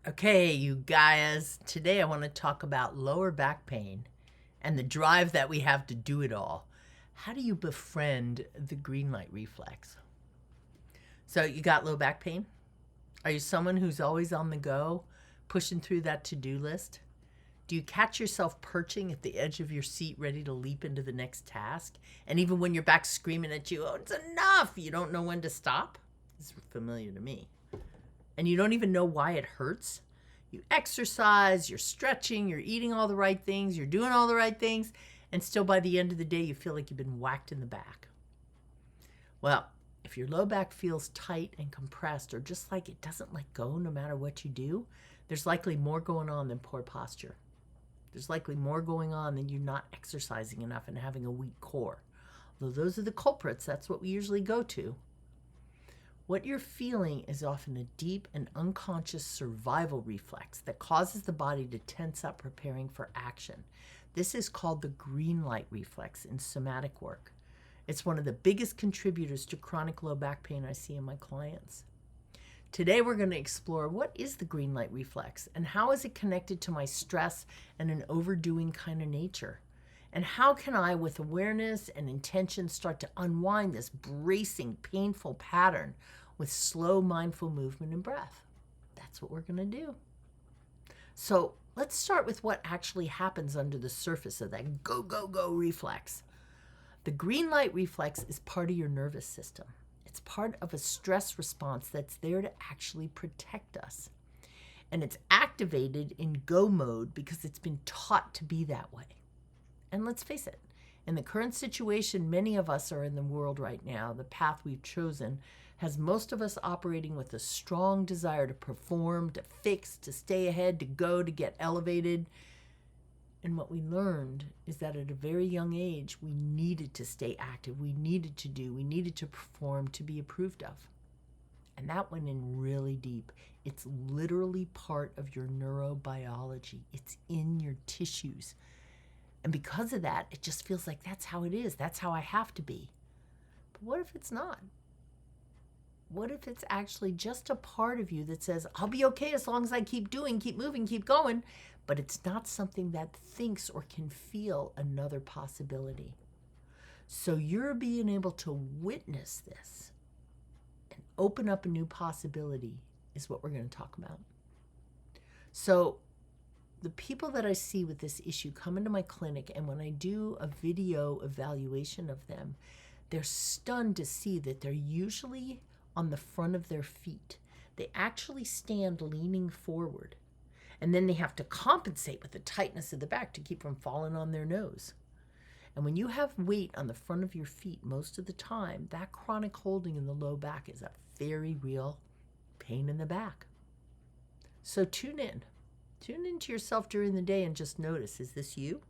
Okay, you guys, today I want to talk about lower back pain and the drive that we have to do it all. How do you befriend the green light reflex? So, you got low back pain? Are you someone who's always on the go, pushing through that to do list? Do you catch yourself perching at the edge of your seat, ready to leap into the next task? And even when your back's screaming at you, oh, it's enough, you don't know when to stop? It's familiar to me. And you don't even know why it hurts. You exercise, you're stretching, you're eating all the right things, you're doing all the right things, and still by the end of the day, you feel like you've been whacked in the back. Well, if your low back feels tight and compressed, or just like it doesn't let go no matter what you do, there's likely more going on than poor posture. There's likely more going on than you not exercising enough and having a weak core. Although those are the culprits, that's what we usually go to. What you're feeling is often a deep and unconscious survival reflex that causes the body to tense up, preparing for action. This is called the green light reflex in somatic work. It's one of the biggest contributors to chronic low back pain I see in my clients. Today we're going to explore what is the green light reflex and how is it connected to my stress and an overdoing kind of nature? And how can I, with awareness and intention, start to unwind this bracing, painful pattern with slow, mindful movement and breath? That's what we're going to do. So let's start with what actually happens under the surface of that go, go, go reflex. The green light reflex is part of your nervous system. It's part of a stress response that's there to actually protect us. And it's activated in go mode because it's been taught to be that way. And let's face it, in the current situation many of us are in the world right now, the path we've chosen has most of us operating with a strong desire to perform, to fix, to stay ahead, to go, to get elevated. And what we learned is that at a very young age, we needed to stay active, we needed to perform to be approved of. And that went in really deep. It's literally part of your neurobiology. It's in your tissues. And because of that, it just feels like that's how it is. That's how I have to be. But what if it's not? What if it's actually just a part of you that says, I'll be okay as long as I keep doing, keep moving, keep going. But it's not something that thinks or can feel another possibility. So you're being able to witness this and open up a new possibility is what we're going to talk about. So the people that I see with this issue come into my clinic, and when I do a video evaluation of them, they're stunned to see that they're usually on the front of their feet. They actually stand leaning forward, and then they have to compensate with the tightness of the back to keep from falling on their nose. And when you have weight on the front of your feet most of the time, that chronic holding in the low back is a very real pain in the back. So tune in. Tune into yourself during the day and just notice, is this you?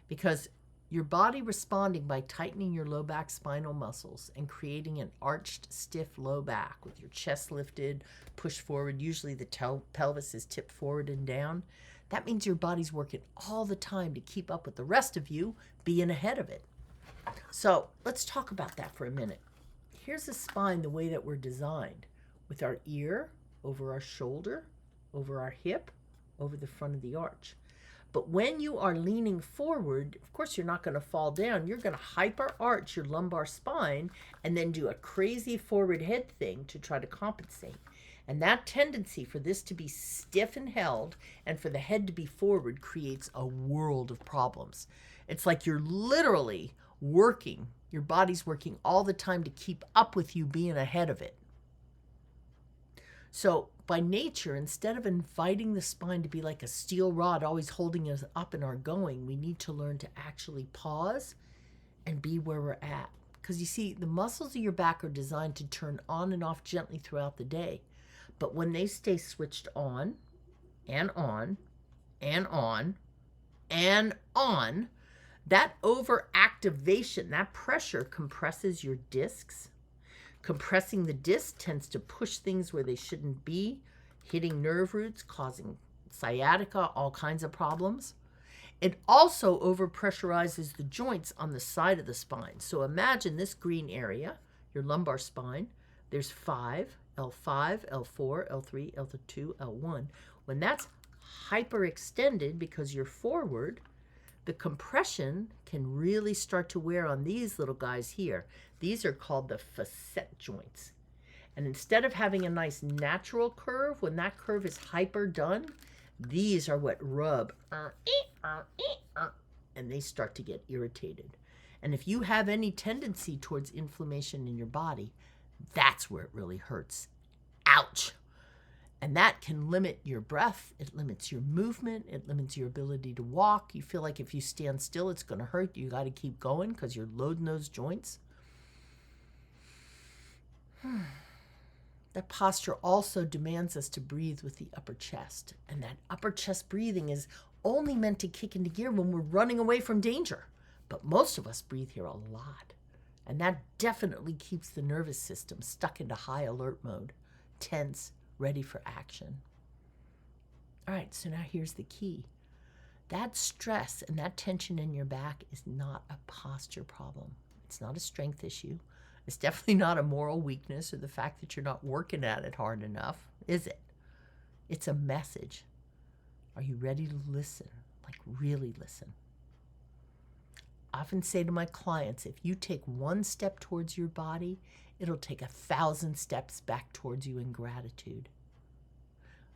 Because your body responding by tightening your low back spinal muscles and creating an arched, stiff low back with your chest lifted, pushed forward, usually the pelvis is tipped forward and down. That means your body's working all the time to keep up with the rest of you being ahead of it. So let's talk about that for a minute. Here's the spine the way that we're designed, with our ear over our shoulder, over our hip, over the front of the arch. But when you are leaning forward, of course, you're not going to fall down. You're going to hyper arch your lumbar spine and then do a crazy forward head thing to try to compensate. And that tendency for this to be stiff and held and for the head to be forward creates a world of problems. It's like you're literally working, your body's working all the time to keep up with you being ahead of it. So by nature, instead of inviting the spine to be like a steel rod always holding us up in our going, we need to learn to actually pause and be where we're at. Because you see, the muscles of your back are designed to turn on and off gently throughout the day. But when they stay switched on and on and on and on, that overactivation, that pressure compresses your discs. Compressing the disc tends to push things where they shouldn't be, hitting nerve roots, causing sciatica, all kinds of problems. It also overpressurizes the joints on the side of the spine. So imagine this green area, your lumbar spine. There's 5 L5, L4, L3, L2, L1. When that's hyperextended because you're forward, the compression can really start to wear on these little guys here. These are called the facet joints. And instead of having a nice natural curve, when that curve is hyper done, these are what rub, and they start to get irritated. And if you have any tendency towards inflammation in your body, that's where it really hurts. Ouch. And that can limit your breath. It limits your movement. It limits your ability to walk. You feel like if you stand still, it's going to hurt. You got to keep going because you're loading those joints. That posture also demands us to breathe with the upper chest. And that upper chest breathing is only meant to kick into gear when we're running away from danger. But most of us breathe here a lot. And that definitely keeps the nervous system stuck into high alert mode, tense, ready for action. All right, so now here's the key. That stress and that tension in your back is not a posture problem. It's not a strength issue. It's definitely not a moral weakness or the fact that you're not working at it hard enough, is it? It's a message. Are you ready to listen? Like really listen? I often say to my clients, if you take one step towards your body, it'll take 1,000 steps back towards you in gratitude.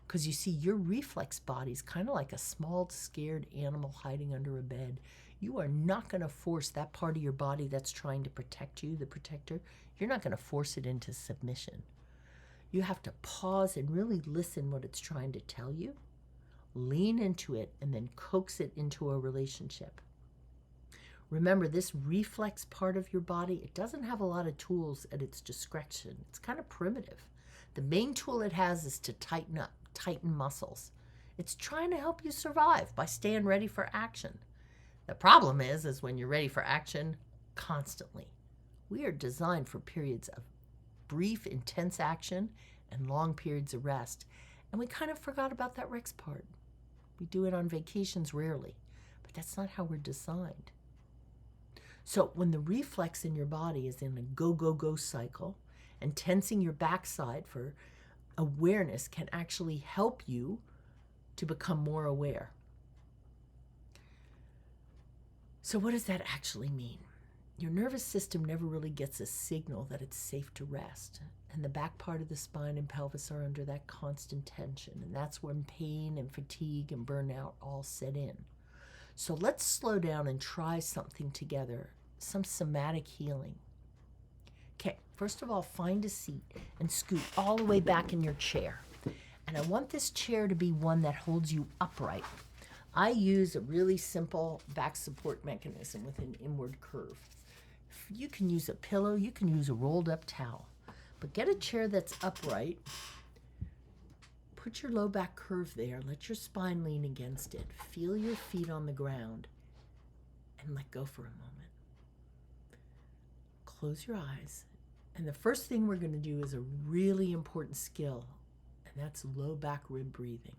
Because you see, your reflex body is kind of like a small, scared animal hiding under a bed. You are not going to force that part of your body that's trying to protect you, the protector, you're not going to force it into submission. You have to pause and really listen what it's trying to tell you, lean into it, and then coax it into a relationship. Remember, this reflex part of your body, it doesn't have a lot of tools at its discretion. It's kind of primitive. The main tool it has is to tighten up, tighten muscles. It's trying to help you survive by staying ready for action. The problem is when you're ready for action constantly. We are designed for periods of brief, intense action and long periods of rest. And we kind of forgot about that rest part. We do it on vacations rarely, but that's not how we're designed. So when the reflex in your body is in a go, go, go cycle, and tensing your backside for awareness can actually help you to become more aware. So what does that actually mean? Your nervous system never really gets a signal that it's safe to rest. And the back part of the spine and pelvis are under that constant tension. And that's when pain and fatigue and burnout all set in. So let's slow down and try something together, some somatic healing. Okay, first of all, find a seat and scoot all the way back in your chair. And I want this chair to be one that holds you upright. I use a really simple back support mechanism with an inward curve. You can use a pillow, you can use a rolled up towel, but get a chair that's upright. Put your low back curve there, let your spine lean against it. Feel your feet on the ground and let go for a moment. Close your eyes. And the first thing we're going to do is a really important skill, and that's low back rib breathing.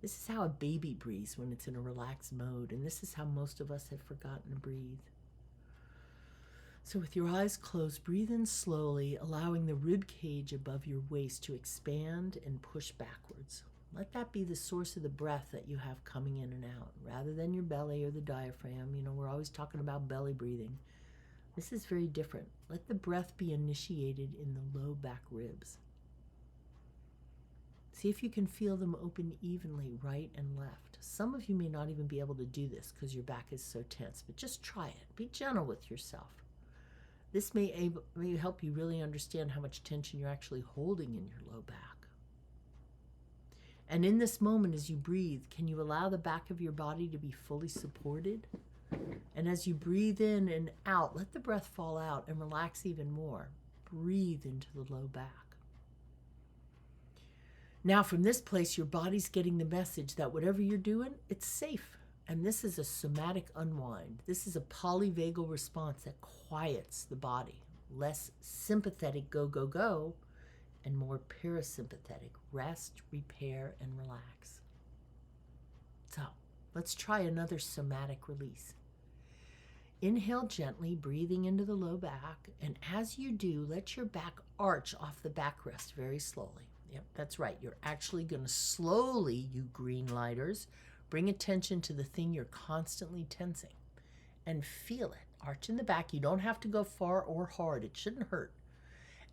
This is how a baby breathes when it's in a relaxed mode, and this is how most of us have forgotten to breathe. So with your eyes closed, breathe in slowly, allowing the rib cage above your waist to expand and push backwards. Let that be the source of the breath that you have coming in and out, rather than your belly or the diaphragm. You know, we're always talking about belly breathing. This is very different. Let the breath be initiated in the low back ribs. See if you can feel them open evenly, right and left. Some of you may not even be able to do this because your back is so tense, but just try it. Be gentle with yourself. This may help you really understand how much tension you're actually holding in your low back. And in this moment, as you breathe, can you allow the back of your body to be fully supported? And as you breathe in and out, let the breath fall out and relax even more. Breathe into the low back. Now from this place, your body's getting the message that whatever you're doing, it's safe. And this is a somatic unwind. This is a polyvagal response that quiets the body. Less sympathetic go, go, go, and more parasympathetic rest, repair, and relax. So let's try another somatic release. Inhale gently, breathing into the low back. And as you do, let your back arch off the backrest very slowly. Yep, that's right. You're actually going to slowly, you green lighters, bring attention to the thing you're constantly tensing and feel it. Arch in the back. You don't have to go far or hard. It shouldn't hurt.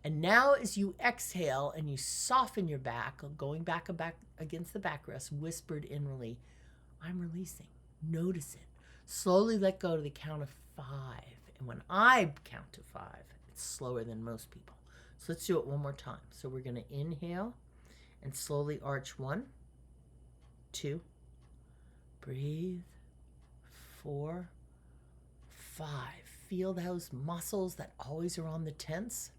And now as you exhale and you soften your back, going back against the backrest, whispered inwardly, I'm releasing. Notice it. Slowly let go to the count of 5. And when I count to 5, it's slower than most people. So let's do it one more time. So we're going to inhale and slowly arch 1, 2, breathe, 4, 5. Feel those muscles that always are on the tense.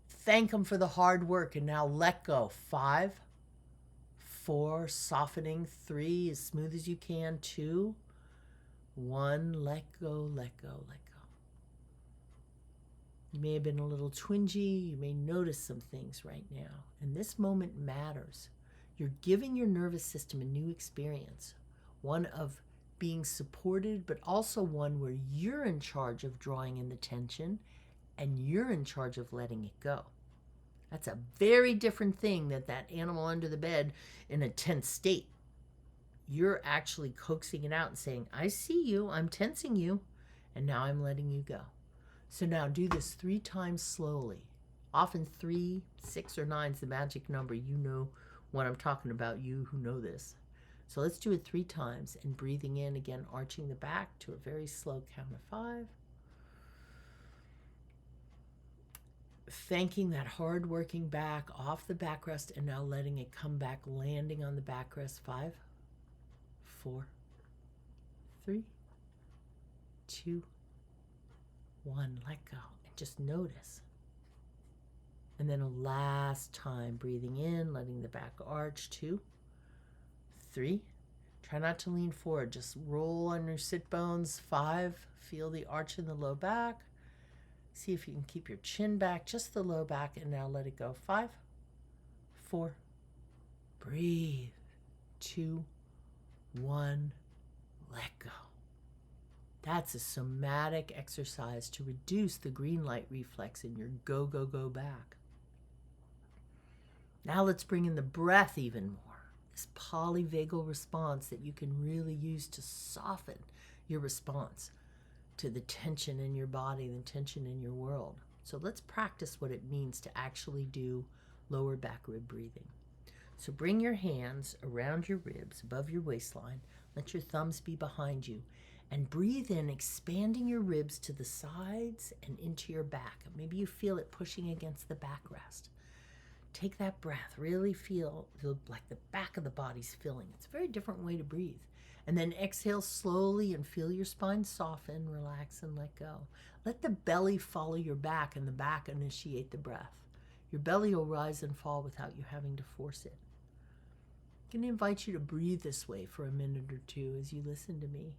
Thank them for the hard work, and now let go. 5, 4, softening. 3, as smooth as you can. 2, 1, let go, let go, let go. You may have been a little twingy. You may notice some things right now. And this moment matters. You're giving your nervous system a new experience, one of being supported, but also one where you're in charge of drawing in the tension and you're in charge of letting it go. That's a very different thing than that animal under the bed in a tense state. You're actually coaxing it out and saying, I see you, I'm tensing you, and now I'm letting you go. So now do this 3 times slowly. Often 3, 6, or 9 is the magic number. You know what I'm talking about, you who know this. So let's do it 3 times, and breathing in again, arching the back to a very slow count of 5. Thanking that hard-working back off the backrest, and now letting it come back, landing on the backrest. 5, 4, 3, 2, 1. Let go and just notice. And then a last time, breathing in, letting the back arch. 2, 3. Try not to lean forward. Just roll on your sit bones. 5. Feel the arch in the low back. See if you can keep your chin back, just the low back, and now let it go. 5, 4. Breathe. 2, 1. Let go. That's a somatic exercise to reduce the green light reflex in your go, go, go back. Now let's bring in the breath even more. This polyvagal response that you can really use to soften your response to the tension in your body, the tension in your world. So let's practice what it means to actually do lower back rib breathing. So bring your hands around your ribs, above your waistline. Let your thumbs be behind you. And breathe in, expanding your ribs to the sides and into your back. Maybe you feel it pushing against the backrest. Take that breath. Really feel like the back of the body's filling. It's a very different way to breathe. And then exhale slowly and feel your spine soften, relax, and let go. Let the belly follow your back and the back initiate the breath. Your belly will rise and fall without you having to force it. I'm going to invite you to breathe this way for a minute or two as you listen to me.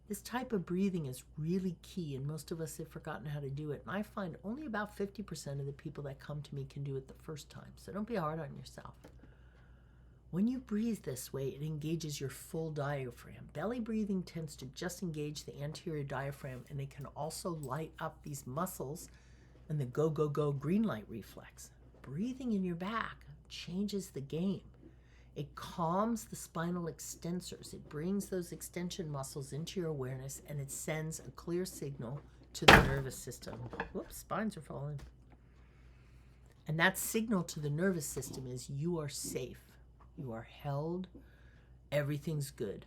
This type of breathing is really key, and most of us have forgotten how to do it. And I find only about 50% of the people that come to me can do it the first time, so don't be hard on yourself. When you breathe this way, it engages your full diaphragm. Belly breathing tends to just engage the anterior diaphragm, and it can also light up these muscles and the go, go, go green light reflex. Breathing in your back changes the game. It calms the spinal extensors. It brings those extension muscles into your awareness, and it sends a clear signal to the nervous system. Whoops, spines are falling. And that signal to the nervous system is you are safe. You are held. Everything's good.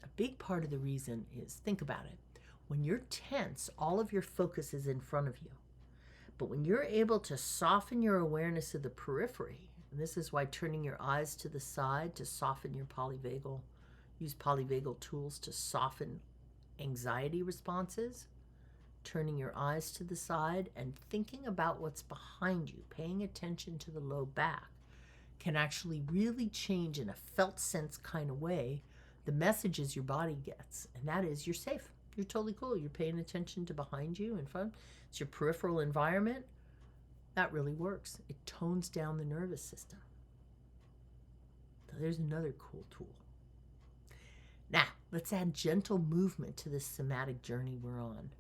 A big part of the reason is, think about it. When you're tense, all of your focus is in front of you. But when you're able to soften your awareness of the periphery, and this is why turning your eyes to the side to soften your polyvagal, use polyvagal tools to soften anxiety responses, turning your eyes to the side and thinking about what's behind you, paying attention to the low back, can actually really change in a felt sense kind of way the messages your body gets. And that is, you're safe. You're totally cool. You're paying attention to behind you, in front. It's your peripheral environment. That really works. It tones down the nervous system. So there's another cool tool. Now, Let's add gentle movement to this somatic journey we're on.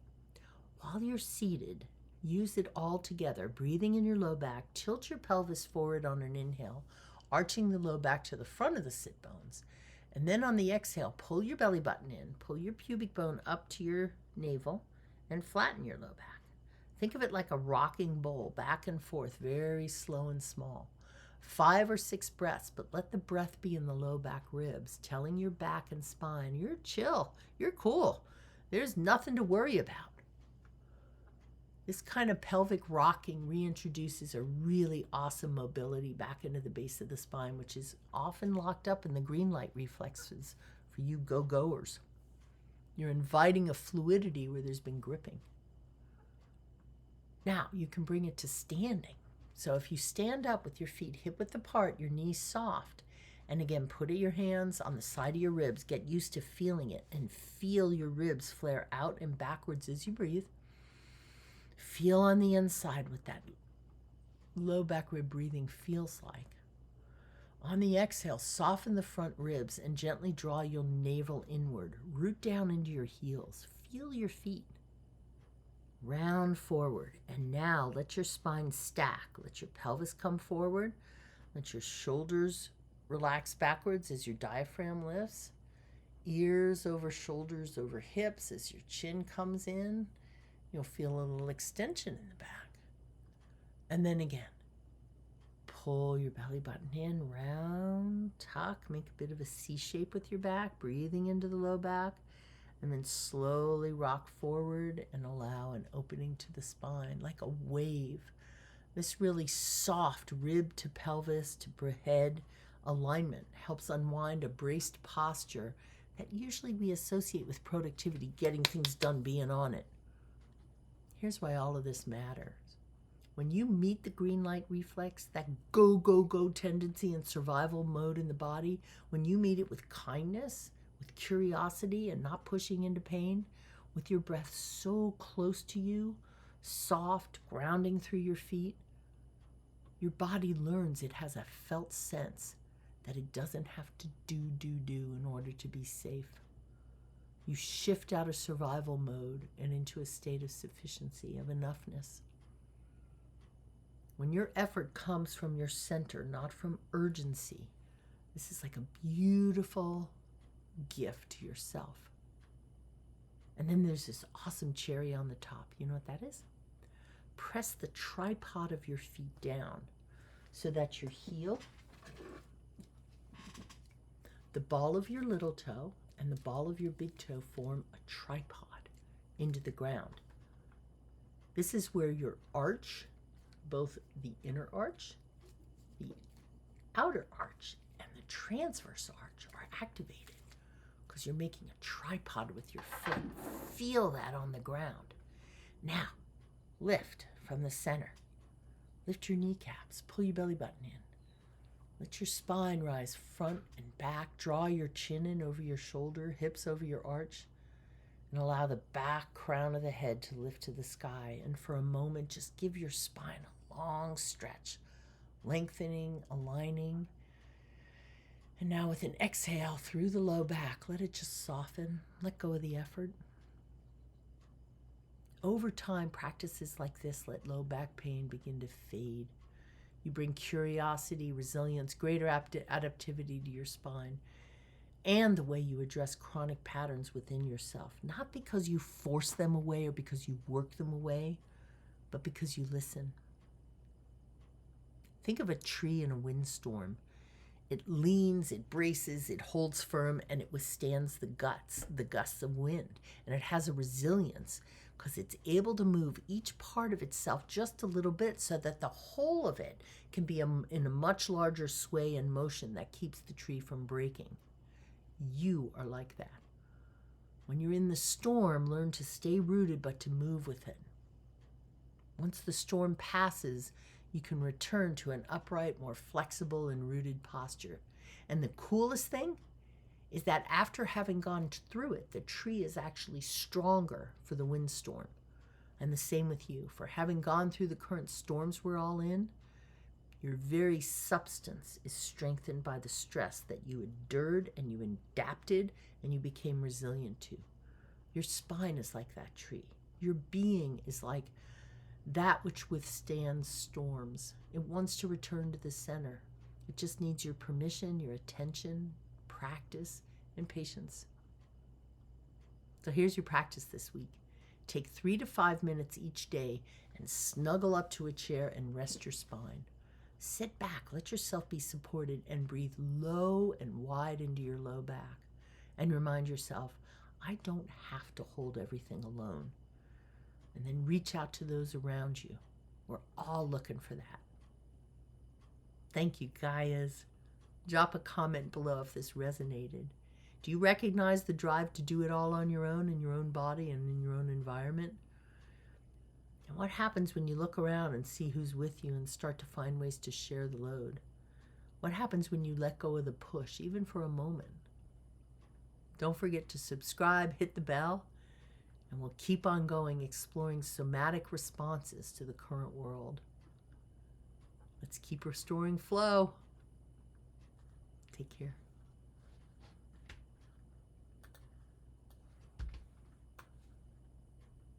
While you're seated, use it all together. Breathing in your low back, tilt your pelvis forward on an inhale, arching the low back to the front of the sit bones. And then on the exhale, pull your belly button in, pull your pubic bone up to your navel, and flatten your low back. Think of it like a rocking bowl, back and forth, very slow and small. 5 or 6 breaths, but let the breath be in the low back ribs, telling your back and spine, you're chill, you're cool. There's nothing to worry about. This kind of pelvic rocking reintroduces a really awesome mobility back into the base of the spine, which is often locked up in the green light reflexes for you go-goers. You're inviting a fluidity where there's been gripping. Now, you can bring it to standing. So if you stand up with your feet hip-width apart, your knees soft, and again, put your hands on the side of your ribs, get used to feeling it, and feel your ribs flare out and backwards as you breathe. Feel on the inside what that low back rib breathing feels like. On the exhale, soften the front ribs and gently draw your navel inward. Root down into your heels. Feel your feet. Round forward. And now let your spine stack. Let your pelvis come forward. Let your shoulders relax backwards as your diaphragm lifts. Ears over shoulders over hips as your chin comes in. You'll feel a little extension in the back. And then again, pull your belly button in, round, tuck, make a bit of a C shape with your back, breathing into the low back, and then slowly rock forward and allow an opening to the spine like a wave. This really soft rib to pelvis to head alignment helps unwind a braced posture that usually we associate with productivity, getting things done, being on it. Here's why all of this matters. When you meet the green light reflex, that go, go, go tendency and survival mode in the body, when you meet it with kindness, with curiosity and not pushing into pain, with your breath so close to you, soft, grounding through your feet, your body learns it has a felt sense that it doesn't have to do in order to be safe. You shift out of survival mode and into a state of sufficiency, of enoughness. When your effort comes from your center, not from urgency, this is like a beautiful gift to yourself. And then there's this awesome cherry on the top. You know what that is? Press the tripod of your feet down so that your heel, the ball of your little toe, and the ball of your big toe form a tripod into the ground. This is where your arch, both the inner arch, the outer arch, and the transverse arch are activated because you're making a tripod with your foot. Feel that on the ground. Now, lift from the center. Lift your kneecaps. Pull your belly button in. Let your spine rise front and back. Draw your chin in over your shoulder, hips over your arch, and allow the back crown of the head to lift to the sky. And for a moment, just give your spine a long stretch, lengthening, aligning. And now with an exhale through the low back, let it just soften. Let go of the effort. Over time, practices like this let low back pain begin to fade. You bring curiosity, resilience, greater adaptivity to your spine, and the way you address chronic patterns within yourself. Not because you force them away or because you work them away, but because you listen. Think of a tree in a windstorm. It leans, it braces, it holds firm, and it withstands the gusts of wind. And it has a resilience because it's able to move each part of itself just a little bit so that the whole of it can be in a much larger sway and motion that keeps the tree from breaking. You are like that. When you're in the storm, learn to stay rooted but to move with it. Once the storm passes, you can return to an upright, more flexible and rooted posture. And the coolest thing is that after having gone through it, the tree is actually stronger for the windstorm. And the same with you. For having gone through the current storms we're all in, Your very substance is strengthened by the stress that you endured and you adapted and you became resilient to. Your spine is like that tree. Your being is like that which withstands storms. It wants to return to the center. It just needs your permission, your attention, practice, and patience. So here's your practice this week. Take 3 to 5 minutes each day and snuggle up to a chair and rest your spine. Sit back, let yourself be supported, and breathe low and wide into your low back. And remind yourself, I don't have to hold everything alone. And then reach out to those around you. We're all looking for that. Thank you, Gaias. Drop a comment below if this resonated. Do you recognize the drive to do it all on your own in your own body and in your own environment? And what happens when you look around and see who's with you and start to find ways to share the load? What happens when you let go of the push, even for a moment? Don't forget to subscribe, hit the bell, and we'll keep on going, exploring somatic responses to the current world. Let's keep restoring flow. Take care.